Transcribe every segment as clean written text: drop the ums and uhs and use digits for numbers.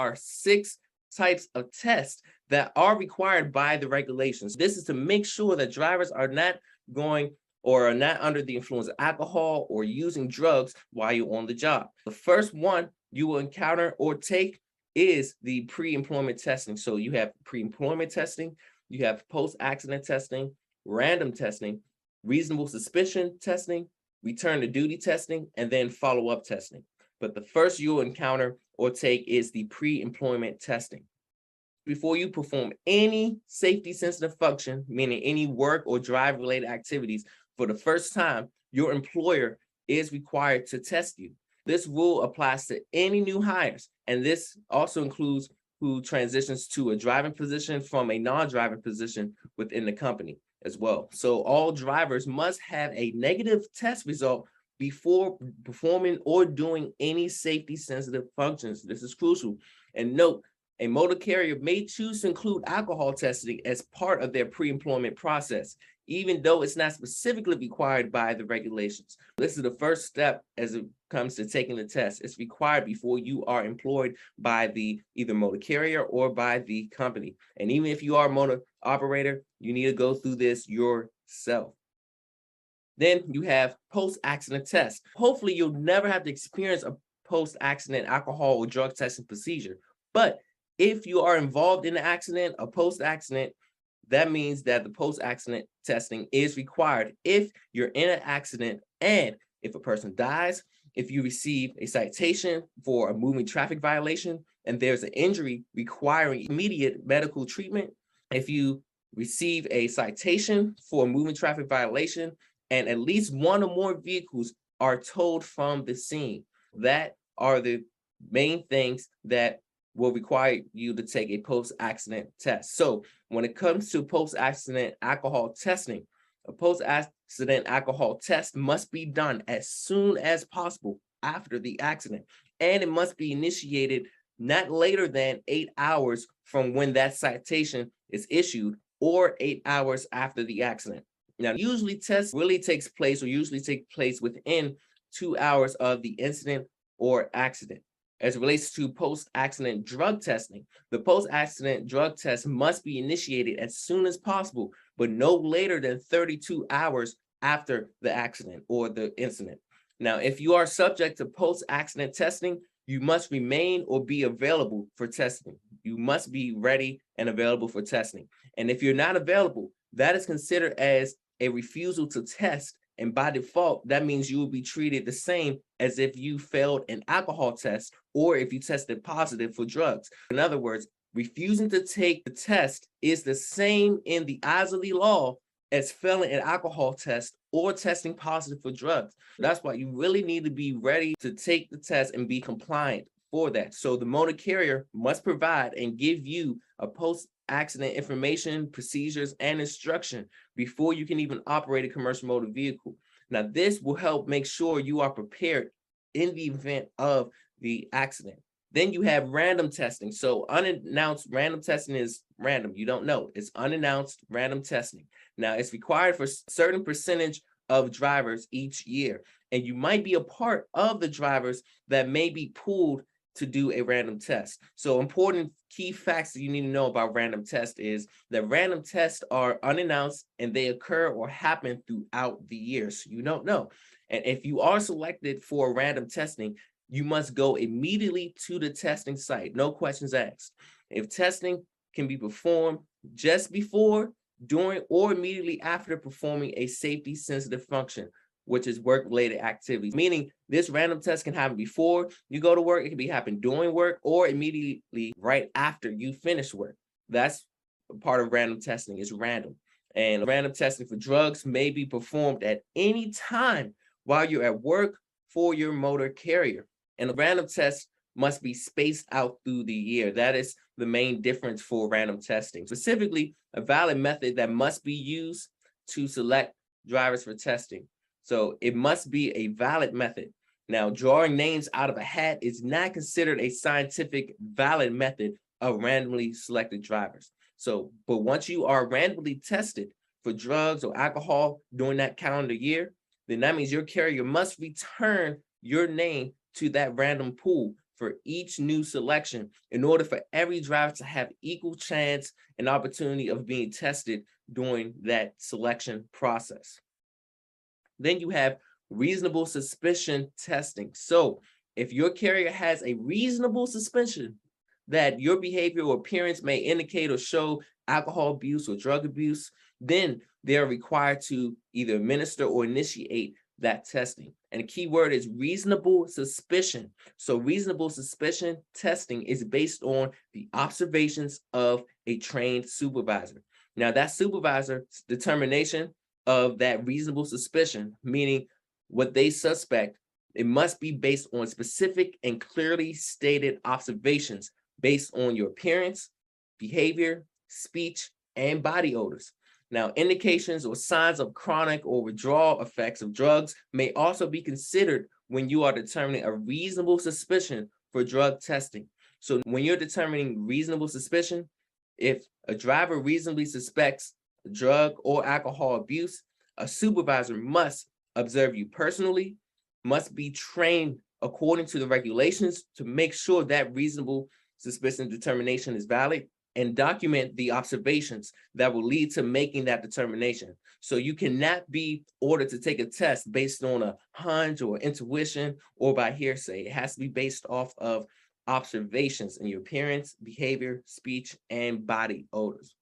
are 6 types of tests that are required by the regulations. This is to make sure that drivers are not going or are not under the influence of alcohol or using drugs while you're on the job. The first one you will encounter or take is the pre-employment testing. So you have pre-employment testing, you have post-accident testing, random testing, reasonable suspicion testing, return to duty testing, and then follow-up testing. But the first you'll encounter or take is the pre-employment testing. Before you perform any safety sensitive function, meaning any work or drive related activities, for the first time, your employer is required to test you. This rule applies to any new hires, and this also includes who transitions to a driving position from a non-driving position within the company as well. So all drivers must have a negative test result before performing or doing any safety sensitive functions. This is crucial. And note, a motor carrier may choose to include alcohol testing as part of their pre-employment process, even though it's not specifically required by the regulations. This is the first step as it comes to taking the test. It's required before you are employed by the either motor carrier or by the company. And even if you are a motor operator, you need to go through this yourself. Then you have post-accident tests. Hopefully you'll never have to experience a post-accident alcohol or drug testing procedure. But if you are involved in an accident, a post-accident, that means that the post-accident testing is required if you're in an accident and if a person dies, if you receive a citation for a moving traffic violation and there's an injury requiring immediate medical treatment, if you receive a citation for a moving traffic violation and at least one or more vehicles are towed from the scene. That are the main things that will require you to take a post-accident test. So when it comes to post-accident alcohol testing, a post-accident alcohol test must be done as soon as possible after the accident, and it must be initiated not later than 8 hours from when that citation is issued or 8 hours after the accident. Now, usually tests really take place within 2 hours of the incident or accident. As it relates to post-accident drug testing, the post-accident drug test must be initiated as soon as possible, but no later than 32 hours after the accident or the incident. Now, if you are subject to post-accident testing, you must remain or be available for testing. You must be ready and available for testing. And if you're not available, that is considered as a refusal to test. And by default, that means you will be treated the same as if you failed an alcohol test or if you tested positive for drugs. In other words, refusing to take the test is the same in the eyes of the law as failing an alcohol test or testing positive for drugs. That's why you really need to be ready to take the test and be compliant for that. So the motor carrier must provide and give you a post-accident information, procedures, and instruction before you can even operate a commercial motor vehicle. Now, this will help make sure you are prepared in the event of the accident. Then you have random testing. So unannounced random testing is random. You don't know. It's unannounced random testing. Now, it's required for a certain percentage of drivers each year. And you might be a part of the drivers that may be pooled to do a random test. So important key facts that you need to know about random tests is that random tests are unannounced and they occur or happen throughout the year. So you don't know. And if you are selected for random testing, you must go immediately to the testing site. No questions asked. If testing can be performed just before, during, or immediately after performing a safety sensitive function, which is work-related activities, meaning this random test can happen before you go to work, it can be happen during work, or immediately right after you finish work. That's part of random testing, is random. And random testing for drugs may be performed at any time while you're at work for your motor carrier. And a random test must be spaced out through the year. That is the main difference for random testing. Specifically, a valid method that must be used to select drivers for testing. So it must be a valid method. Now, drawing names out of a hat is not considered a scientific valid method of randomly selected drivers. So, but once you are randomly tested for drugs or alcohol during that calendar year, then that means your carrier must return your name to that random pool for each new selection in order for every driver to have equal chance and opportunity of being tested during that selection process. Then you have reasonable suspicion testing. So if your carrier has a reasonable suspicion that your behavior or appearance may indicate or show alcohol abuse or drug abuse, then they're required to either administer or initiate that testing. And the key word is reasonable suspicion. So reasonable suspicion testing is based on the observations of a trained supervisor. Now that supervisor's determination of that reasonable suspicion, meaning what they suspect, it must be based on specific and clearly stated observations based on your appearance, behavior, speech, and body odors. Now, indications or signs of chronic or withdrawal effects of drugs may also be considered when you are determining a reasonable suspicion for drug testing. So when you're determining reasonable suspicion, if a driver reasonably suspects drug or alcohol abuse, a supervisor must observe you personally, must be trained according to the regulations to make sure that reasonable suspicion determination is valid, and document the observations that will lead to making that determination. So you cannot be ordered to take a test based on a hunch or intuition or by hearsay. It has to be based off of observations in your appearance, behavior, speech, and body odors.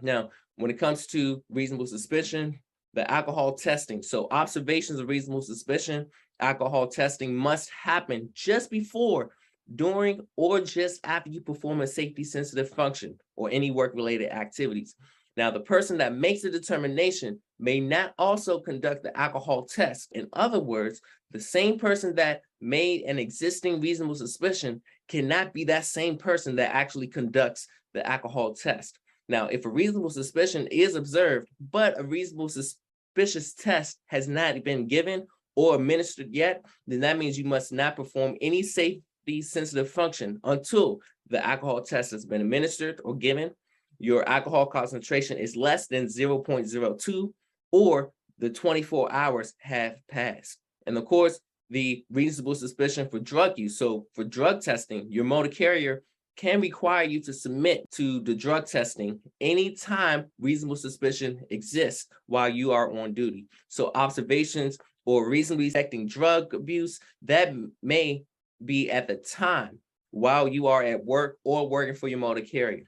Now, when it comes to reasonable suspicion, the alcohol testing. So observations of reasonable suspicion, alcohol testing must happen just before, during, or just after you perform a safety sensitive function or any work related activities. Now, the person that makes the determination may not also conduct the alcohol test. In other words, the same person that made an existing reasonable suspicion cannot be that same person that actually conducts the alcohol test. Now, if a reasonable suspicion is observed, but a reasonable suspicious test has not been given or administered yet, then that means you must not perform any safety sensitive function until the alcohol test has been administered or given, your alcohol concentration is less than 0.02, or the 24 hours have passed. And of course, the reasonable suspicion for drug use. So for drug testing, your motor carrier can require you to submit to the drug testing anytime reasonable suspicion exists while you are on duty. So observations or reasonably detecting drug abuse, that may be at the time while you are at work or working for your motor carrier.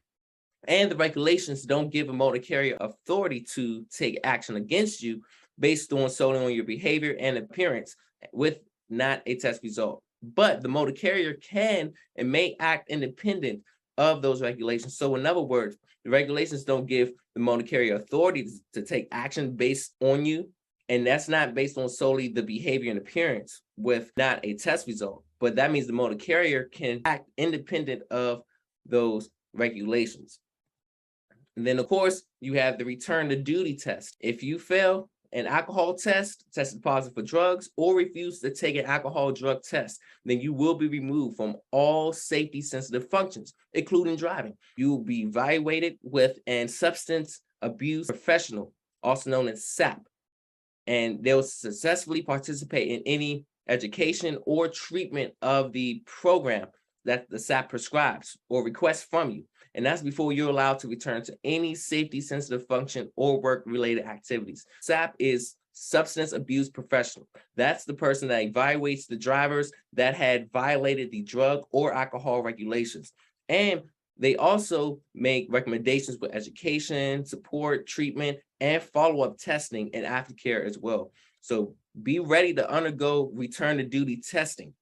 And the regulations don't give a motor carrier authority to take action against you based on solely on your behavior and appearance with not a test result. But the motor carrier can and may act independent of those regulations. So in other words, the regulations don't give the motor carrier authority to take action based on you. And that's not based on solely the behavior and appearance with not a test result. But that means the motor carrier can act independent of those regulations. And then, of course, you have the return to duty test. If you fail an alcohol test, tested positive for drugs, or refuse to take an alcohol drug test, then you will be removed from all safety sensitive functions, including driving. You will be evaluated with a substance abuse professional, also known as SAP, and they'll successfully participate in any education or treatment of the program that the SAP prescribes or requests from you. And that's before you're allowed to return to any safety sensitive function or work related activities. SAP is substance abuse professional. That's the person that evaluates the drivers that had violated the drug or alcohol regulations. And they also make recommendations for education, support, treatment, and follow-up testing and aftercare as well. So be ready to undergo return to duty testing.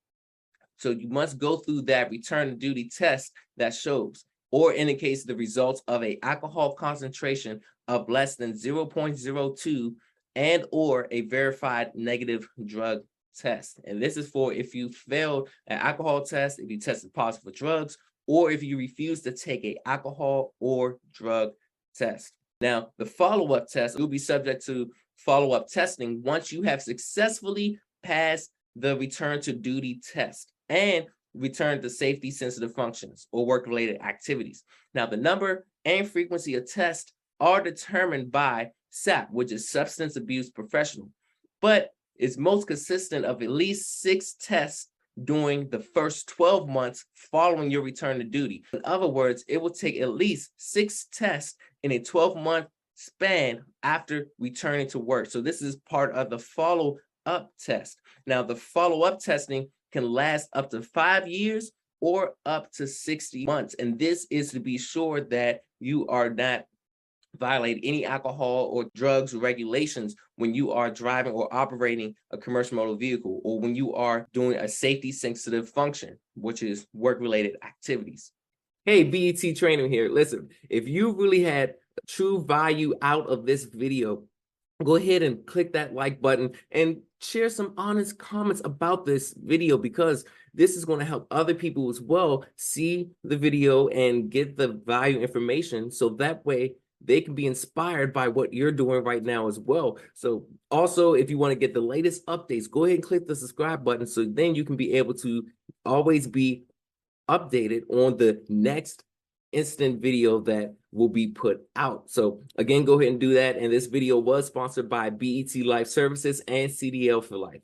So you must go through that return to duty test that shows or indicates the results of an alcohol concentration of less than 0.02 and or a verified negative drug test. And this is for if you failed an alcohol test, if you tested positive for drugs, or if you refuse to take an alcohol or drug test. Now, the follow-up test will be subject to follow-up testing once you have successfully passed the return to duty test and return to safety sensitive functions or work-related activities. Now, the number and frequency of tests are determined by SAP, which is Substance Abuse Professional, but it's most consistent of at least 6 tests during the first 12 months following your return to duty. In other words, it will take at least 6 tests in a 12-month span after returning to work. So this is part of the follow-up test. Now, the follow-up testing can last up to 5 years or up to 60 months. And this is to be sure that you are not violate any alcohol or drugs regulations when you are driving or operating a commercial motor vehicle, or when you are doing a safety sensitive function, which is work-related activities. Hey, BET Trainer here. Listen, if you really had true value out of this video, go ahead and click that like button and share some honest comments about this video, because this is going to help other people as well see the video and get the value information, so that way they can be inspired by what you're doing right now as well. So also, if you want to get the latest updates, go ahead and click the subscribe button, so then you can be able to always be updated on the next instant video that will be put out. So again, go ahead and do that. And this video was sponsored by BET Life Services and CDL for Life.